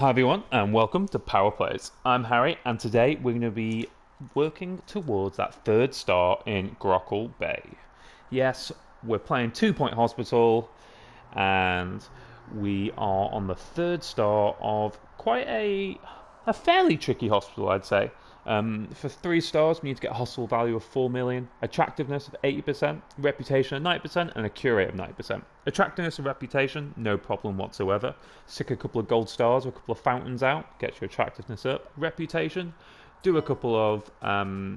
Hi everyone and welcome to Power Plays. I'm Harry and today we're going to be working towards that third star in Grockle Bay. Yes, we're playing 2 Point Hospital and we are on the third star of quite a fairly tricky hospital, I'd say. For 3 stars, we need to get a hospital value of 4 million, attractiveness of 80%, reputation of 90%, and a cure rate of 90%. Attractiveness and reputation, no problem whatsoever. Stick a couple of gold stars or a couple of fountains out, get your attractiveness up. Reputation, do a couple of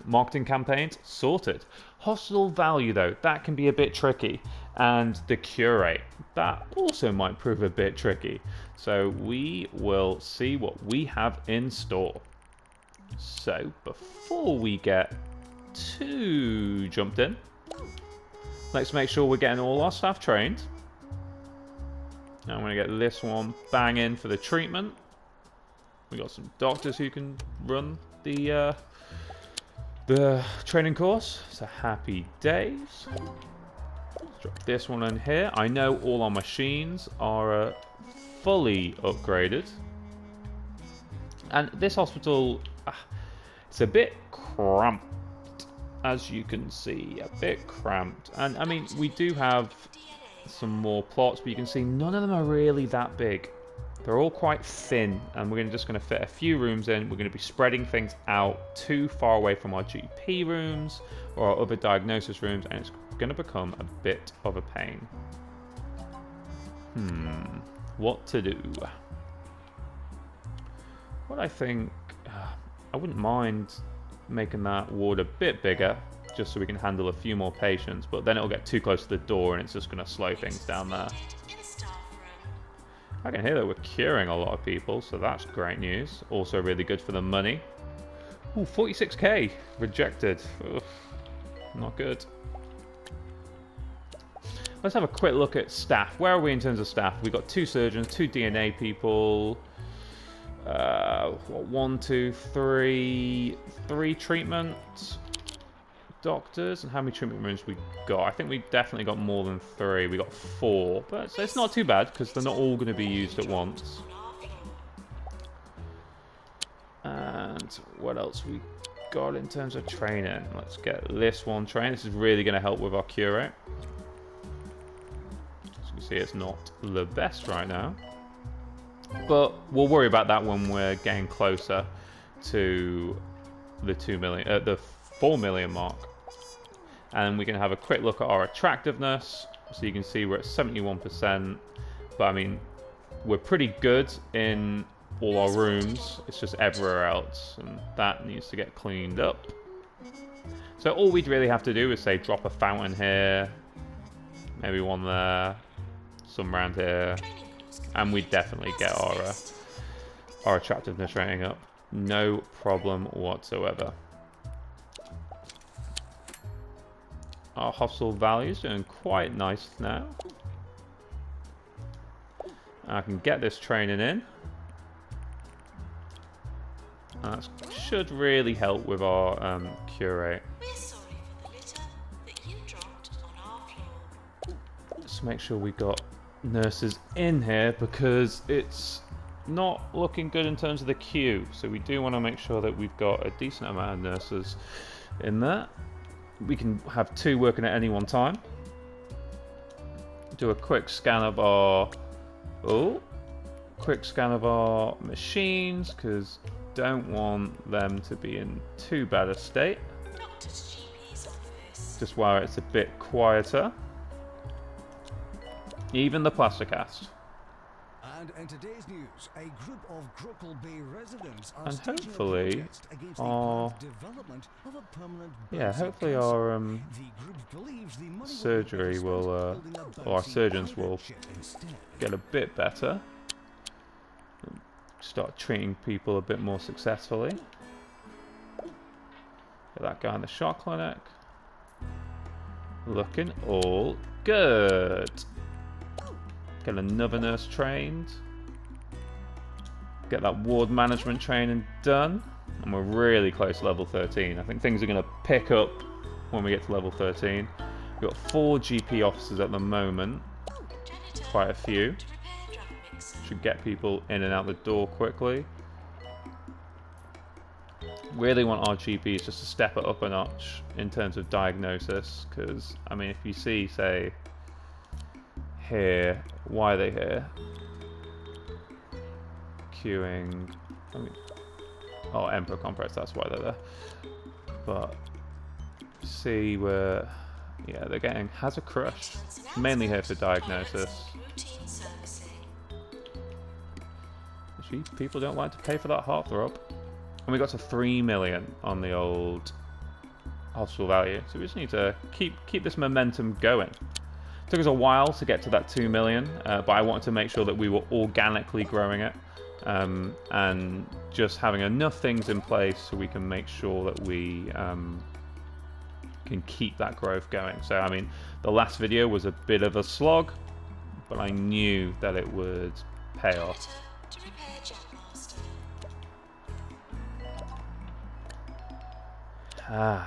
marketing campaigns, sorted. Hospital value, though, that can be a bit tricky. And the cure rate, that also might prove a bit tricky. So we will see what we have in store. So before we get too jumped in, let's make sure we're getting all our staff trained. Now I'm going to get this one banging for the treatment. We got some doctors who can run the training course. So happy days. Let's drop this one in here. I know all our machines are fully upgraded. And this hospital, it's a bit cramped, as you can see, a bit cramped. And I mean, we do have some more plots, but you can see none of them are really that big. They're all quite thin, and we're just going to fit a few rooms in. We're going to be spreading things out too far away from our GP rooms or our other diagnosis rooms, and it's going to become a bit of a pain. What to do? What I think, I wouldn't mind making that ward a bit bigger, just so we can handle a few more patients, but then it'll get too close to the door and it's just going to slow things down there. I can hear that we're curing a lot of people, so that's great news. Also really good for the money. Ooh, 46k rejected. Ugh, not good. Let's have a quick look at staff. Where are we in terms of staff? We've got 2 surgeons, 2 DNA people. 1, 2, 3 treatment doctors. And how many treatment rooms we got? I think we definitely got more than 3. We got 4, but it's not too bad because they're not all going to be used at once. And what else we got in terms of training? Let's get this one trained. This is really going to help with our cure rate. As you can see, it's not the best right now. But we'll worry about that when we're getting closer to the 4 million mark. And we can have a quick look at our attractiveness. So you can see we're at 71%. But I mean, we're pretty good in all our rooms. It's just everywhere else. And that needs to get cleaned up. So all we'd really have to do is say drop a fountain here. Maybe one there. Some around here. And we definitely get our attractiveness rating up. No problem whatsoever. Our hospital value is doing quite nice now. I can get this training in. That should really help with our cure rate. We're sorry for the litter that you dropped on our floor. Let's make sure we got nurses in here because it's not looking good in terms of the queue, so we do want to make sure that we've got a decent amount of nurses in there. We can have 2 working at any one time. Do a quick scan of our machines because don't want them to be in too bad a state. Doctor's GP's office. Just while it's a bit quieter. Even the Plasticast. And in today's news, a group of Grockle Bay residents are And staging a hopefully protest against the our planned development of a permanent hopefully bouncy our castle. The group believes the money will be surgery better will spent building a or our bouncy surgeons pirate will ship instead. get a bit better. Start treating people a bit more successfully. Get that guy in the shock clinic. Looking all good. Get another nurse trained. Get that ward management training done. And we're really close to level 13. I think things are going to pick up when we get to level 13. We've got 4 GP officers at the moment. Quite a few. To repair drug mixer. Should to get people in and out the door quickly. Really want our GPs just to step it up a notch in terms of diagnosis, because, I mean, if you see, say, here, why are they here? Queuing, I mean, oh, Emperor Compress, that's why they're there. But, see where, yeah, they're getting has a crush, mainly here for diagnosis. Actually, people don't like to pay for that heartthrob. And we got to 3 million on the old hospital value, so we just need to keep this momentum going. It took us a while to get to that 2 million, but I wanted to make sure that we were organically growing it, and just having enough things in place so we can make sure that we can keep that growth going. So, I mean, the last video was a bit of a slog, but I knew that it would pay off.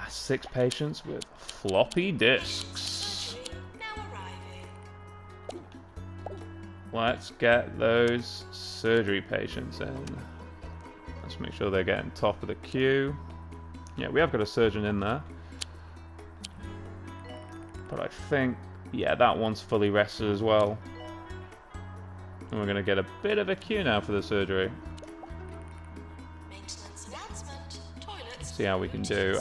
6 patients with floppy disks. Let's get those surgery patients in. Let's make sure they're getting top of the queue. Yeah, we have got a surgeon in there. But I think, yeah, that one's fully rested as well. And we're going to get a bit of a queue now for the surgery. See how we can do.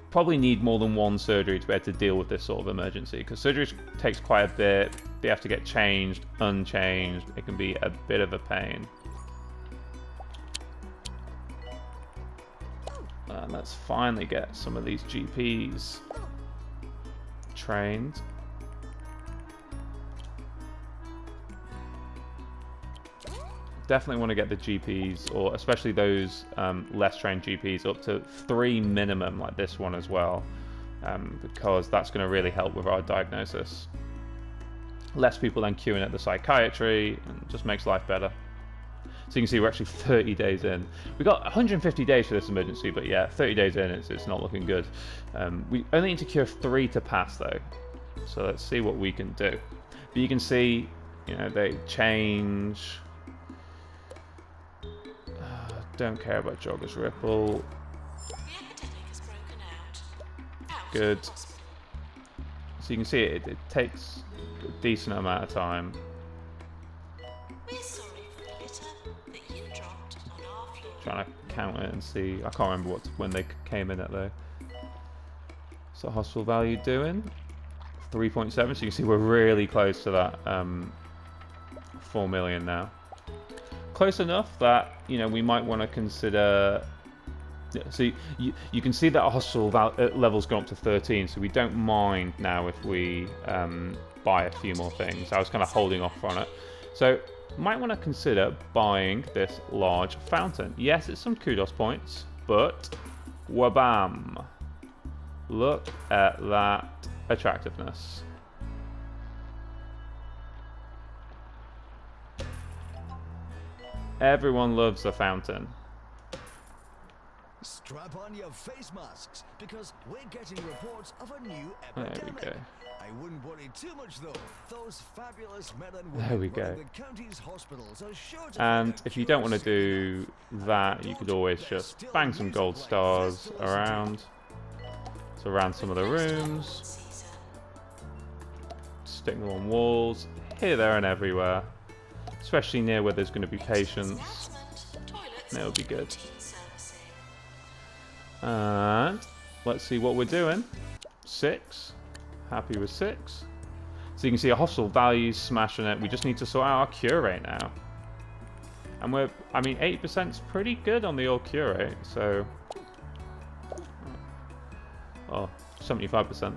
Probably need more than one surgery to be able to deal with this sort of emergency, because surgery takes quite a bit. They have to get changed, unchanged. It can be a bit of a pain. And let's finally get some of these GPs trained. Definitely want to get the GPs, or especially those less trained GPs, up to 3 minimum, like this one as well, because that's going to really help with our diagnosis. Less people then queuing at the psychiatry, and just makes life better. So you can see we're actually 30 days in. We got 150 days for this emergency, but yeah, 30 days in, it's not looking good. We only need to cure 3 to pass though, so let's see what we can do. But you can see, you know, they change. Don't care about Jogger's Ripple. Good. So you can see it takes a decent amount of time. Trying to count it and see. I can't remember when they came in at though. So hospital value doing 3.7. So you can see we're really close to that 4 million now. Close enough that, you know, we might want to consider. So you can see that our hospital level's gone up to 13, so we don't mind now if we buy a few more things. I was kind of holding off on it, so might want to consider buying this large fountain. Yes, it's some kudos points, but wabam! Look at that attractiveness. Everyone loves the fountain. Strap on your face masks, because we're getting reports of a new There epidemic. we go. I wouldn't worry too much though. Those fabulous men and There women we go. running the county's hospitals are sure to And find a if you don't cure want to soon do that, you could always just bang some gold stars around. So around some of the rooms. Stick them on walls, here, there and everywhere. Especially near where there's going to be patients. That'll be good. And let's see what we're doing. 6. Happy with 6. So you can see our hospital values smashing it. We just need to sort out our cure rate now. And we're, I mean, 80% is pretty good on the old cure rate. So, oh, 75%.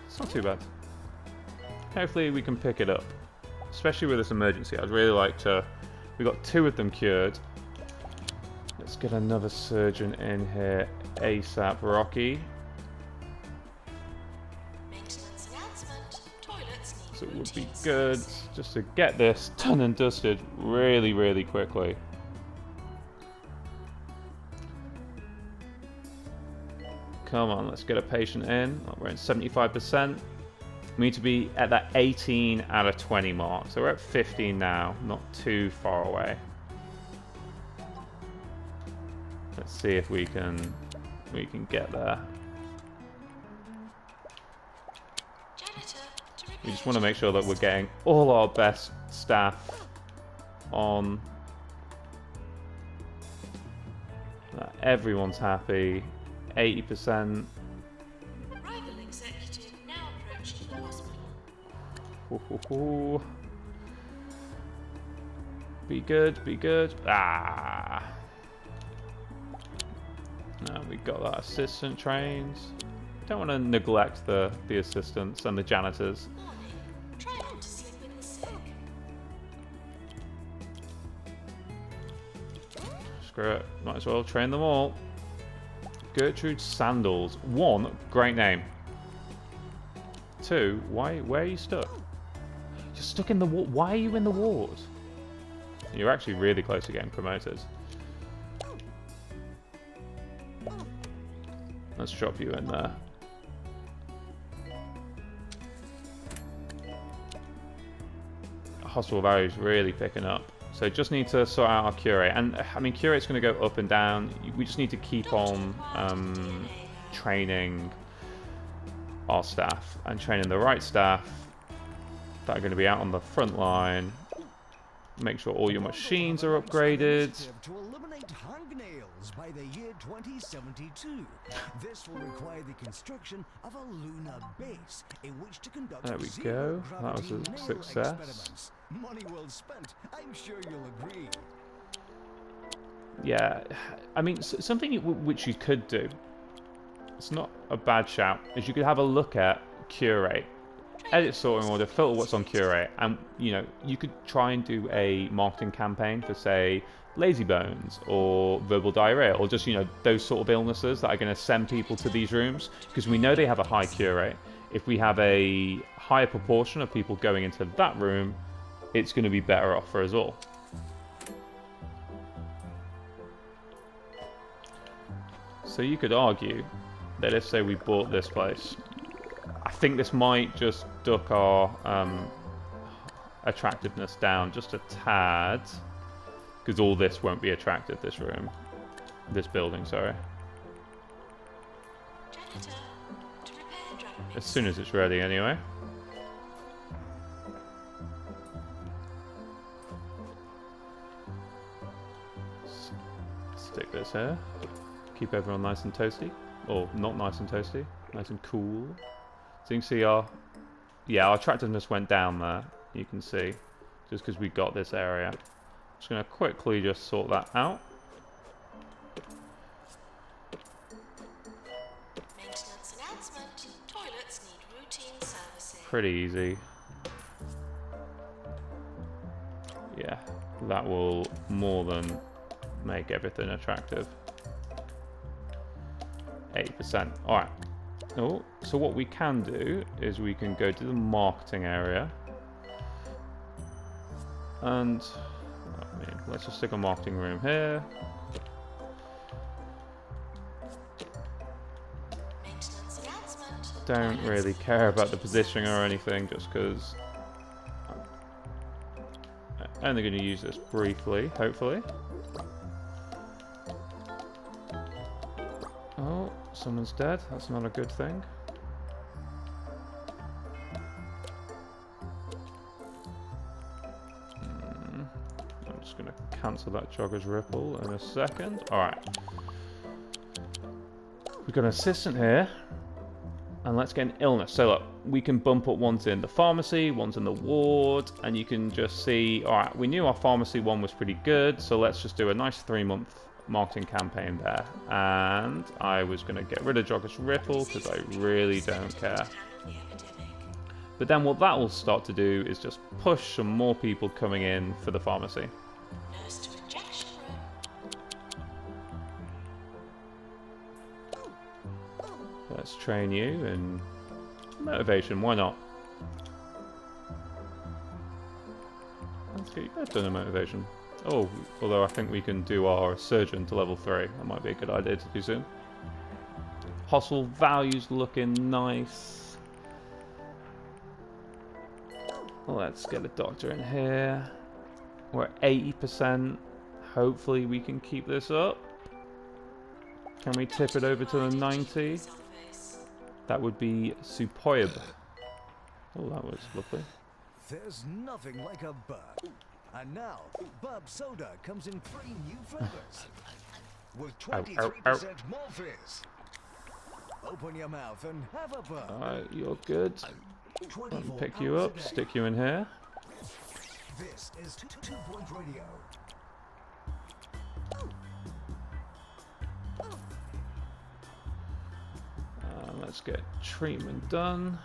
It's not too bad. Hopefully we can pick it up. Especially with this emergency, I'd really like to. We got 2 of them cured. Let's get another surgeon in here ASAP, Rocky. So it would be good just to get this done and dusted really, really quickly. Come on, let's get a patient in. Oh, we're at 75%. We need to be at that 18 out of 20 mark. So we're at 15 now, not too far away. Let's see if we can get there. We just want to make sure that we're getting all our best staff on. Everyone's happy. 80%. Arrival executive now approaching the hospital. Be good, be good. Ah. Now we got that assistant trained. Don't want to neglect the assistants and the janitors. Morning. Try not to sleep with the sick. Screw it. Might as well train them all. Gertrude Sandals. 1, great name. 2, where are you stuck? You're stuck in the ward. Why are you in the ward? You're actually really close to getting promoted. Let's drop you in there. Hospital value is really picking up. So just need to sort out our curate. And I mean, curate's going to go up and down. We just need to keep on training our staff and training the right staff that are going to be out on the front line. Make sure all your machines are upgraded. To eliminate hangnails by the year 2072. This will require the construction of a lunar base in which to conduct There we zero go. That was gravity a nail success. experiments. Money well spent. I'm sure you'll agree. Yeah, I mean, something which you could do, it's not a bad shout, is you could have a look at curate. Edit sorting order, filter what's on curate, and you could try and do a marketing campaign for, say, lazy bones or verbal diarrhea, or just those sort of illnesses that are going to send people to these rooms, because we know they have a high curate. If we have a higher proportion of people going into that room, it's going to be better off for us all. So you could argue that if, say, we bought this place, I think this might just duck our attractiveness down just a tad, because all this won't be attractive, this building, sorry. Janitor, to repair drug As mix. soon as it's ready anyway. Stick this here. Keep everyone nice and toasty. Or not nice and toasty. Nice and cool. So you can see our attractiveness went down there. You can see. Just because we got this area. Just going to quickly just sort that out. Maintenance announcement. Toilets need routine servicing. Pretty easy. Yeah, that will more than make everything attractive. 80%. Alright. Oh, so what we can do is we can go to the marketing area. And let's just stick a marketing room here. Maintenance announcement. Don't really care about the positioning or anything, just because I'm only going to use this briefly, hopefully. Oh, someone's dead. That's not a good thing. I'm just going to cancel that jogger's ripple in a second. Alright. We've got an assistant here. And let's get an illness. So look, we can bump up ones in the pharmacy, ones in the ward, and you can just see, alright, we knew our pharmacy one was pretty good, so let's just do a nice 3-month marketing campaign there. And I was going to get rid of Jogger's Ripple because I really don't care. But then what that will start to do is just push some more people coming in for the pharmacy. Nurse to injection room. Let's train you in motivation, why not? Let's get you both done in motivation. Oh, although I think we can do our surgeon to level 3. That might be a good idea to do soon. Hostile values looking nice. Let's get a doctor in here. We're at 80%. Hopefully we can keep this up. Can we tip it over to the 90? That would be superb. Oh, that was lovely. There's nothing like a burp. And now, burp soda comes in 3 new flavors. With 23% more fizz. Open your mouth and have a burp. Alright, you're good. Let me pick you up, stick you in here. This is 2-Point Radio. Let's get treatment done.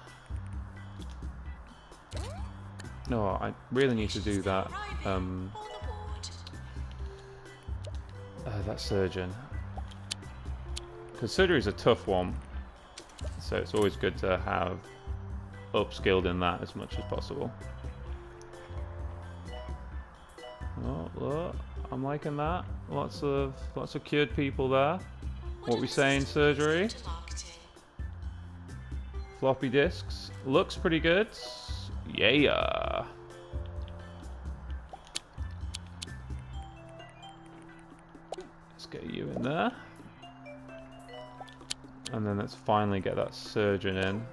No, I really need to do that. That surgeon. Because surgery is a tough one. So it's always good to have upskilled in that as much as possible. Oh, look, I'm liking that. Lots of cured people there. What we saying, surgery? Floppy disks. Looks pretty good. Yeah. Let's get you in there. And then let's finally get that surgeon in.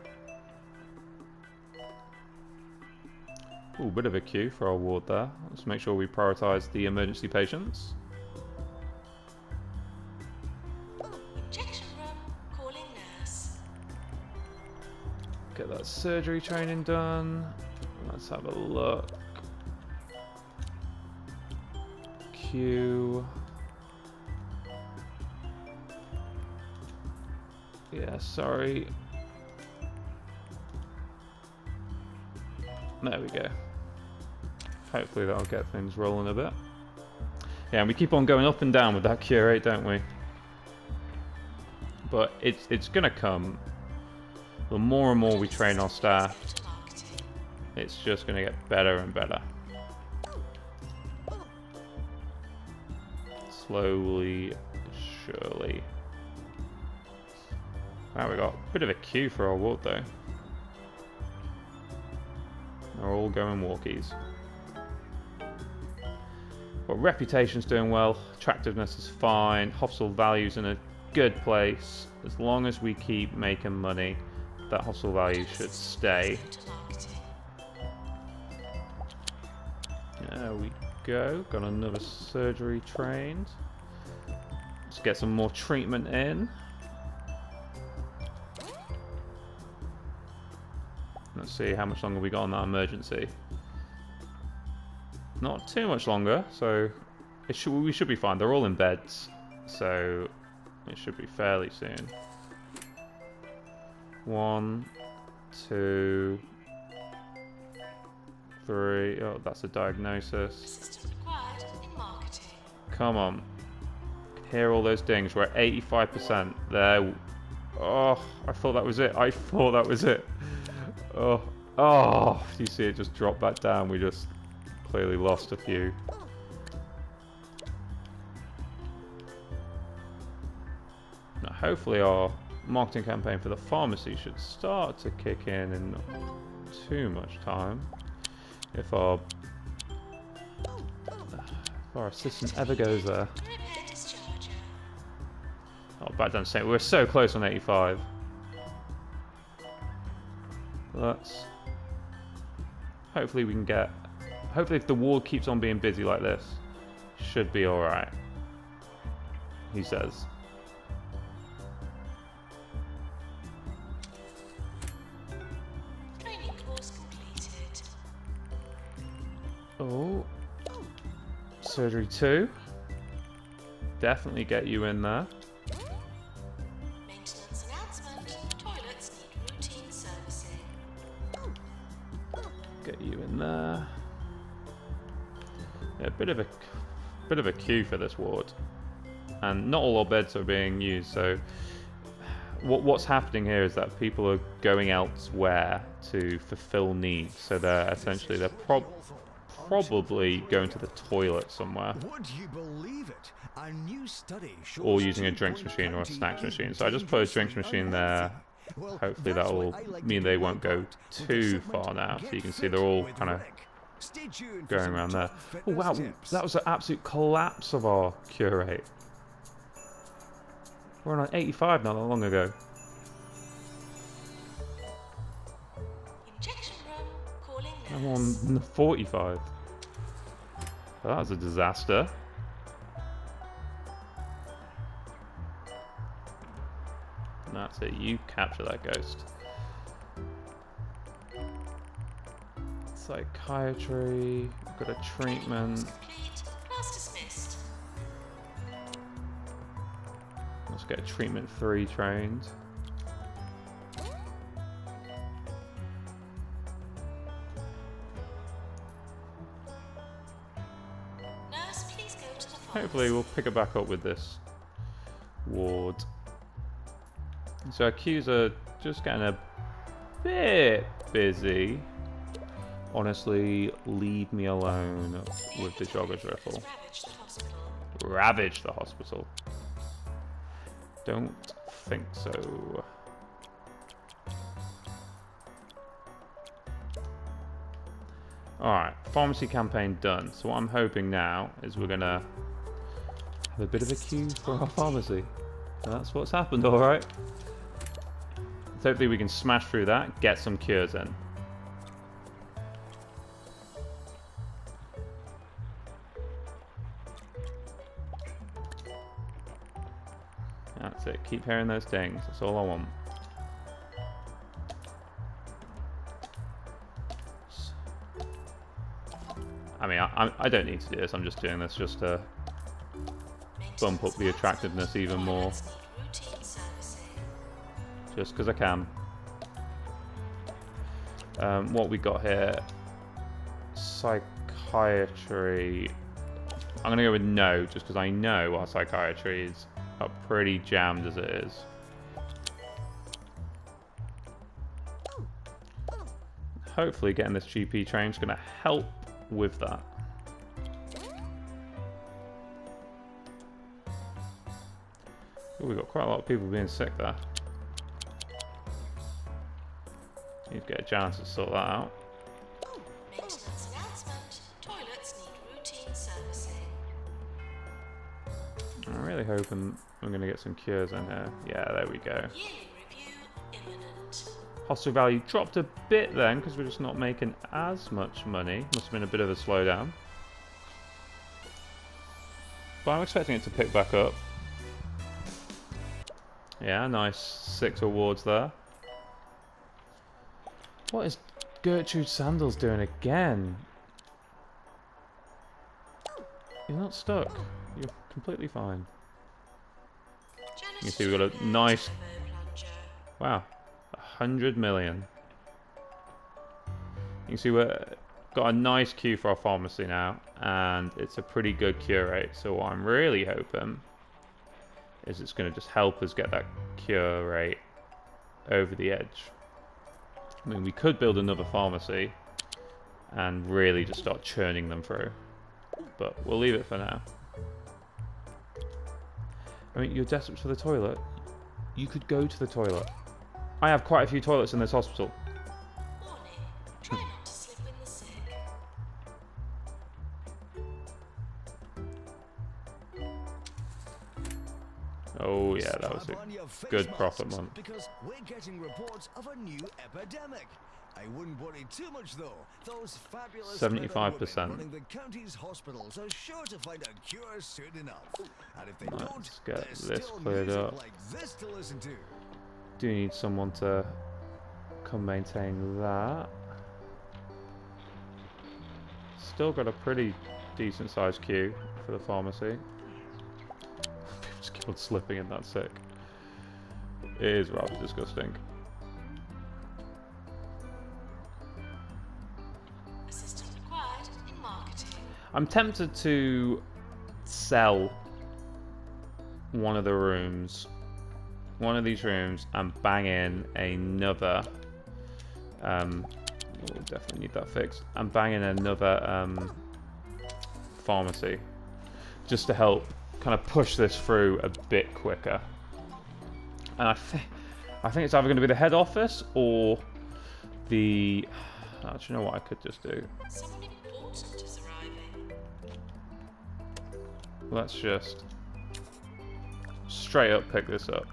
Ooh, bit of a queue for our ward there. Let's make sure we prioritise the emergency patients. Injection room, calling nurse. Get that surgery training done. Let's have a look. Queue. Yeah, sorry. There we go. Hopefully that'll get things rolling a bit. Yeah, and we keep on going up and down with that cure rate, don't we? But it's gonna come. The more and more we train our staff, it's just gonna get better and better. Slowly, surely. Now we got a bit of a queue for our ward though. They're all going walkies. But reputation's doing well, attractiveness is fine, hospital value's in a good place. As long as we keep making money, that hospital value should stay. There we go, got another surgery trained. Let's get some more treatment in. Let's see how much longer we got on that emergency. Not too much longer, so we should be fine. They're all in beds, so it should be fairly soon. 1, 2, 3. Oh, that's a diagnosis. Assistant required in marketing. Come on. Hear all those dings. We're at 85%. There. Oh, I thought that was it. I thought that was it. Oh, you see it just drop back down. We just clearly lost a few. Now, hopefully our marketing campaign for the pharmacy should start to kick in not too much time. If our assistant ever goes there. Oh, back down to say we're so close on 85. Let's hopefully we can get. Hopefully, if the ward keeps on being busy like this, should be all right. He says. Training course completed. Oh, surgery 2. Definitely get you in there. Maintenance announcement. Toilets need routine servicing. Get you in there. Yeah, a bit of a queue for this ward, and not all our beds are being used. So, what's happening here is that people are going elsewhere to fulfill needs. So they're probably going to the toilet somewhere, Would you believe it? A new study shows or using a drinks machine or a snacks machine. So I just put a drinks machine there Well, hopefully that's that why will I like to mean do they my won't go part with the too segment far now. So Get you can see Fit they're all with kind of Rick. Stay tuned for going some around there. top Oh fitness wow, tips. that was an absolute collapse of our cure rate. We're on 85 not that long ago. Injection room calling I'm nurse. on 45. That was a disaster. And that's it, you capture that ghost. Psychiatry, we've got a treatment. Complete. Class dismissed. Let's get treatment 3 trained. Nurse, please go to the pharmacy. Hopefully we'll pick it back up with this ward. So our queues are just getting a bit busy. Honestly, leave me alone with the jogger's riffle. Ravage the hospital. Ravage the hospital. Don't think so. Alright, pharmacy campaign done. So what I'm hoping now is we're gonna have a bit of a queue for our pharmacy. That's what's happened, alright. So hopefully we can smash through that, get some cures in. That's it, keep hearing those things, that's all I want. I mean, I don't need to do this, I'm just doing this just to bump up the attractiveness even more. Toilets need routine servicing. Just because I can. What we got here? Psychiatry. I'm going to go with no, just because I know our psychiatry is pretty jammed as it is. Hopefully getting this GP train is going to help with that. Ooh, we've got quite a lot of people being sick there. Need to get a janitor to sort that out. Maintenance announcement. Toilets need routine servicing. I'm really hoping I'm going to get some cures in here. Yeah, there we go. Yearly review imminent. Hospital value dropped a bit then because we're just not making as much money. Must have been a bit of a slowdown. But I'm expecting it to pick back up. Yeah, nice 6 awards there. What is Gertrude Sandals doing again? You're not stuck. You're completely fine. You can see we've got a nice... Wow. 100 million. You can see we've got a nice queue for our pharmacy now, and it's a pretty good cure rate. So what I'm really hoping is it's going to just help us get that cure rate over the edge. I mean, we could build another pharmacy and really just start churning them through, but we'll leave it for now. I mean, you're desperate for the toilet. You could go to the toilet. I have quite a few toilets in this hospital. Warning. Try not to slip in the sick. Oh yeah, that was Strap a on your face good profit masks, month. Because we're getting reports of a new epidemic. I wouldn't worry too much though. Those fabulous 75%. running the county's hospitals are sure to find a cure soon enough. And if they Let's don't, get there's this still cleared music up. like this to listen to. Do need someone to come maintain that. Still got a pretty decent sized queue for the pharmacy. People just keep on slipping in that sick. It is rather disgusting. Assistant required in marketing. I'm tempted to sell one of the rooms, one of these rooms, and bang in another. We'll definitely need that fixed. And bang in another pharmacy, just to help kind of push this through a bit quicker. And I think it's either going to be the head office or the... do you know what I could just do? Someone important is arriving. Let's just straight up pick this up.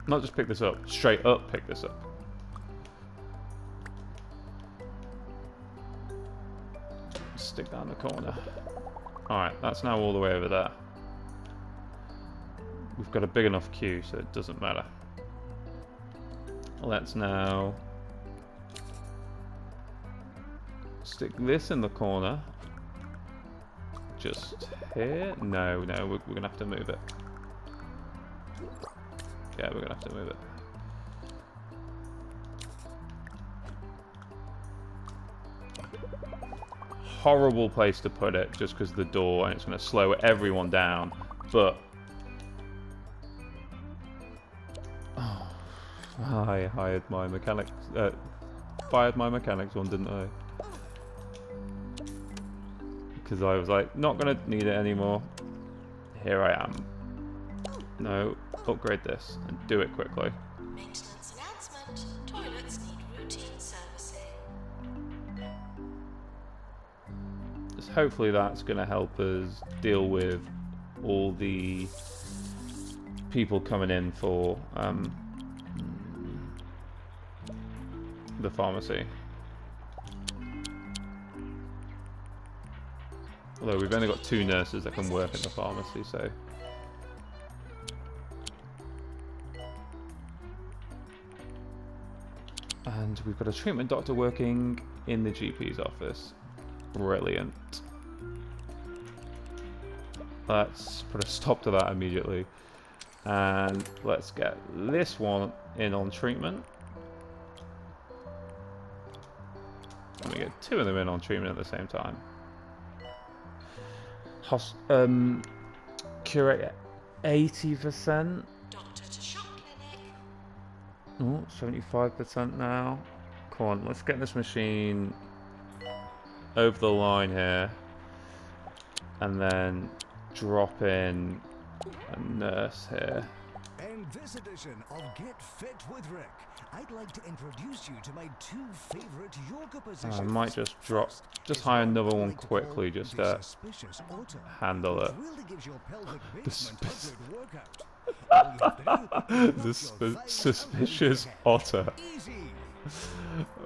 Not just pick this up, straight up pick this up. Stick that in the corner. Alright, that's now all the way over there. We've got a big enough queue, so it doesn't matter. Let's now stick this in the corner. Just here? No, we're going to have to move it. Yeah, we're going to have to move it. Horrible place to put it, just because of the door, and it's going to slow everyone down. But I hired my mechanics. Fired my mechanics one, didn't I? Because I was like, not going to need it anymore. Here I am. No, upgrade this and do it quickly. Maintenance announcement. Toilets need routine servicing. Just hopefully that's going to help us deal with all the people coming in for the pharmacy. Although we've only got 2 nurses that can work in the pharmacy, so... And we've got a treatment doctor working in the GP's office. Brilliant. Let's put a stop to that immediately. And let's get this one in on treatment. And we get 2 of them in on treatment at the same time. Cure rate 80%. Doctor to shop clinic. Oh, 75% now. Come on, let's get this machine over the line here. And then drop in a nurse here. In this edition of Get Fit with Rick, I'd like to introduce you to my 2 favorite yoga positions. I might just drop, just hire another one quickly, just to handle it. Really gives your pelvic basement a good workout. The suspicious otter.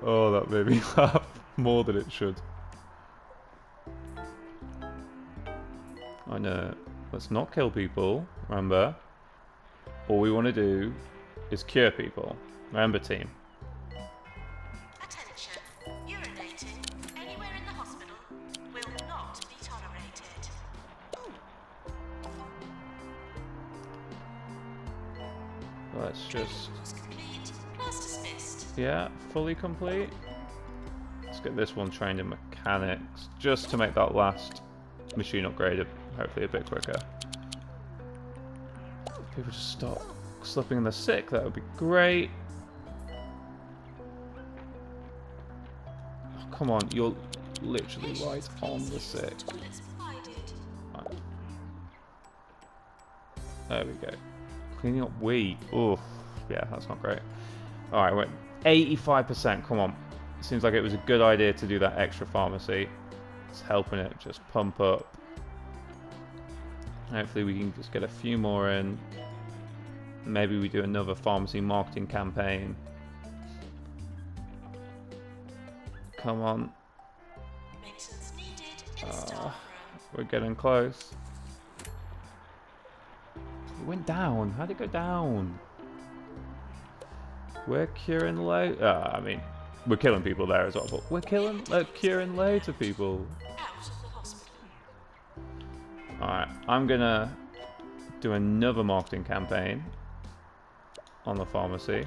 Oh, that made me laugh more than it should. I know. Let's not kill people, remember. All we want to do is cure people. Remember, team. Attention. Urinating anywhere in the hospital will not be tolerated. Let's just... Course complete. Class dismissed. Yeah, fully complete. Let's get this one trained in mechanics, just to make that last machine upgraded, hopefully a bit quicker. If people just stop slipping in the sick, that would be great. Oh, come on, you're literally right on the sick. Toilets provided. Right. There we go. Cleaning up wee. Oof. Yeah, that's not great. Alright, we're at 85%. Come on. Seems like it was a good idea to do that extra pharmacy. It's helping it just pump up. Hopefully we can just get a few more in. Maybe we do another pharmacy marketing campaign. Come on. Maintenance needed in staff room. We're getting close. It went down. How'd it go down? We're curing loads. I mean, we're killing people there as well, but we're curing loads of people. Out of the hospital. Alright, I'm gonna do another marketing campaign on the pharmacy.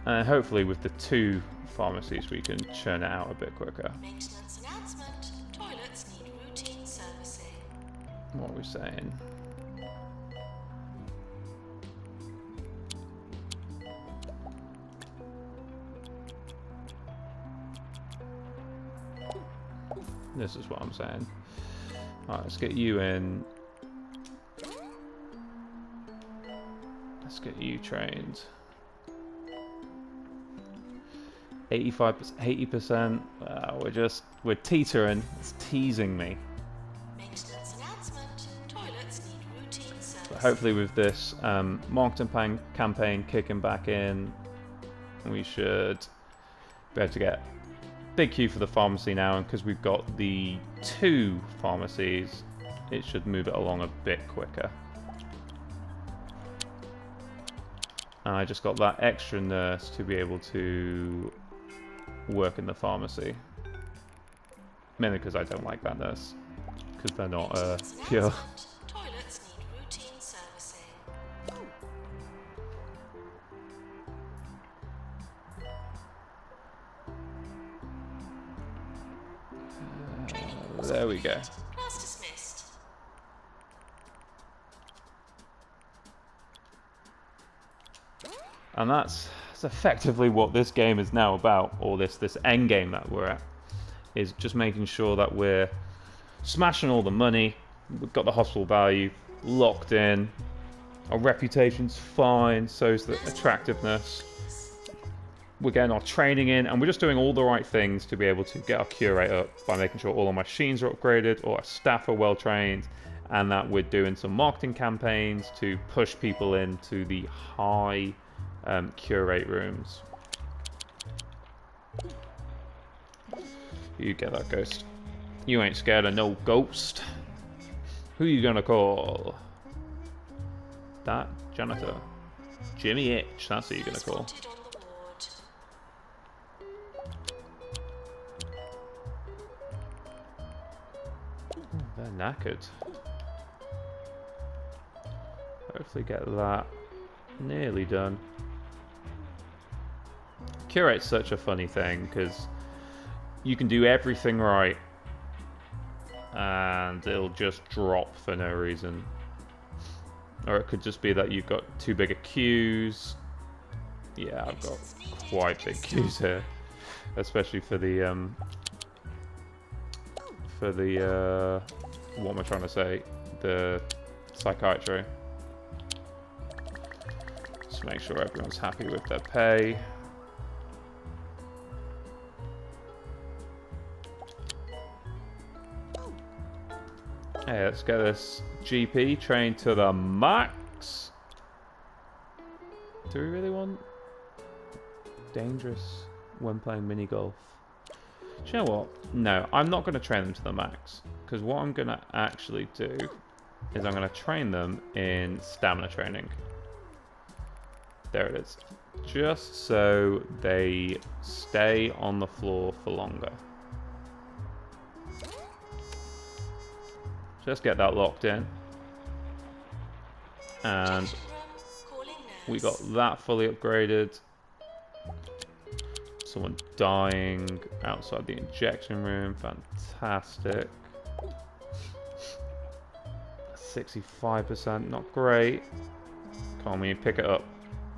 And hopefully with the 2 pharmacies we can churn it out a bit quicker. Maintenance announcement. Toilets need routine servicing. What are we saying? This is what I'm saying. Alright, let's get you in. Let's get you trained. 85%, 80%. We're teetering. It's teasing me. Maintenance announcement. Toilets need routine service. But hopefully with this marketing campaign kicking back in, we should be able to get big queue for the pharmacy now, and because we've got the 2 pharmacies, it should move it along a bit quicker. And I just got that extra nurse to be able to work in the pharmacy. Mainly because I don't like that nurse, because they're not pure. Toilets need routine servicing. There we go. Class dismissed. And that's effectively what this game is now about, or this end game that we're at, is just making sure that we're smashing all the money, we've got the hospital value locked in, our reputation's fine, so's the attractiveness, we're getting our training in, and we're just doing all the right things to be able to get our cure rate up by making sure all our machines are upgraded, all our staff are well trained, and that we're doing some marketing campaigns to push people into the high cure rate rooms. You get that ghost. You ain't scared of no ghost. Who you gonna call? That janitor. Jimmy Itch, that's who you're gonna call. Spotted on the ward. They're knackered. Hopefully get that nearly done. Cure rate's such a funny thing because you can do everything right and it'll just drop for no reason. Or it could just be that you've got too big a queues. Yeah, I've got quite big queues here, especially for the what am I trying to say? The psychiatry. Just make sure everyone's happy with their pay. Hey, let's get this GP trained to the max. Do we really want dangerous when playing mini golf? Do you know what? No, I'm not going to train them to the max. Because what I'm going to actually do is I'm going to train them in stamina training. There it is. Just so they stay on the floor for longer. Just get that locked in. And we got that fully upgraded. Someone dying outside the injection room. Fantastic. 65%, not great. Come on, we need to pick it up.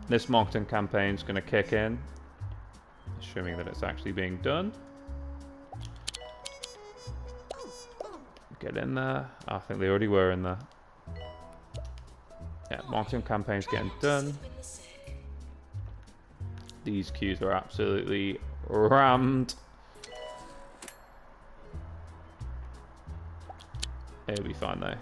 This marketing campaign is going to kick in, assuming that it's actually being done. Get in there. I think they already were in there. Yeah, marketing campaign's getting done. These queues are absolutely rammed. It'll be fine though.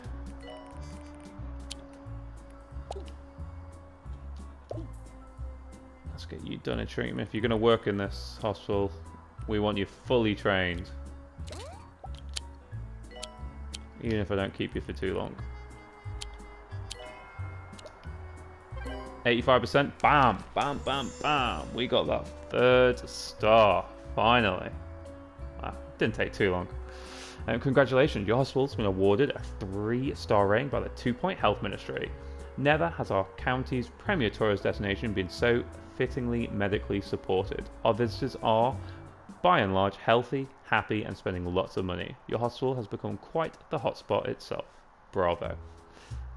Let's get you done in treatment. If you're going to work in this hospital, we want you fully trained. Even if I don't keep you for too long. 85%. Bam, bam, bam, bam. We got that 3rd star. Finally. Wow, didn't take too long. Congratulations, your hospital's been awarded a 3-star rating by the 2 Point Health Ministry. Never has our county's premier tourist destination been so fittingly medically supported. Our visitors are, by and large, healthy, happy, and spending lots of money. Your hospital has become quite the hotspot itself. Bravo.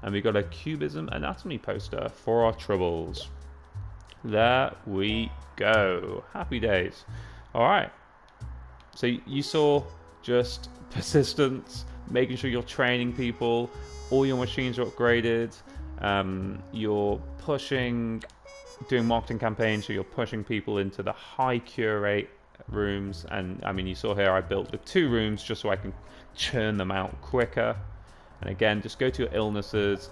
And we got a cubism anatomy poster for our troubles. There we go. Happy days. Alright. So you saw just persistence, making sure you're training people, all your machines are upgraded, you're pushing, doing marketing campaigns, so you're pushing people into the high cure rate rooms. And I mean, you saw here I built the 2 rooms just so I can churn them out quicker. And again, just go to your illnesses,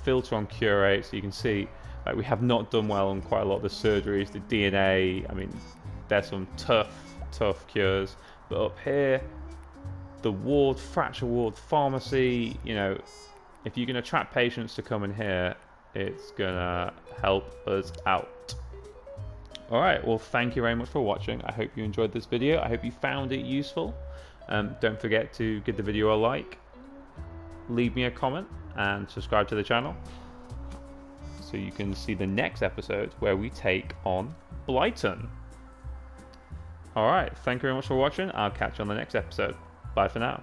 filter on cure rate, so you can see like we have not done well on quite a lot of the surgeries, the DNA. I mean, there's some tough cures. But up here, the ward, fracture ward, pharmacy, you know, if you can attract patients to come in here, it's gonna help us out. Alright, well, thank you very much for watching. I hope you enjoyed this video. I hope you found it useful. Don't forget to give the video a like, leave me a comment, and subscribe to the channel so you can see the next episode where we take on Blyton. Alright, thank you very much for watching. I'll catch you on the next episode. Bye for now.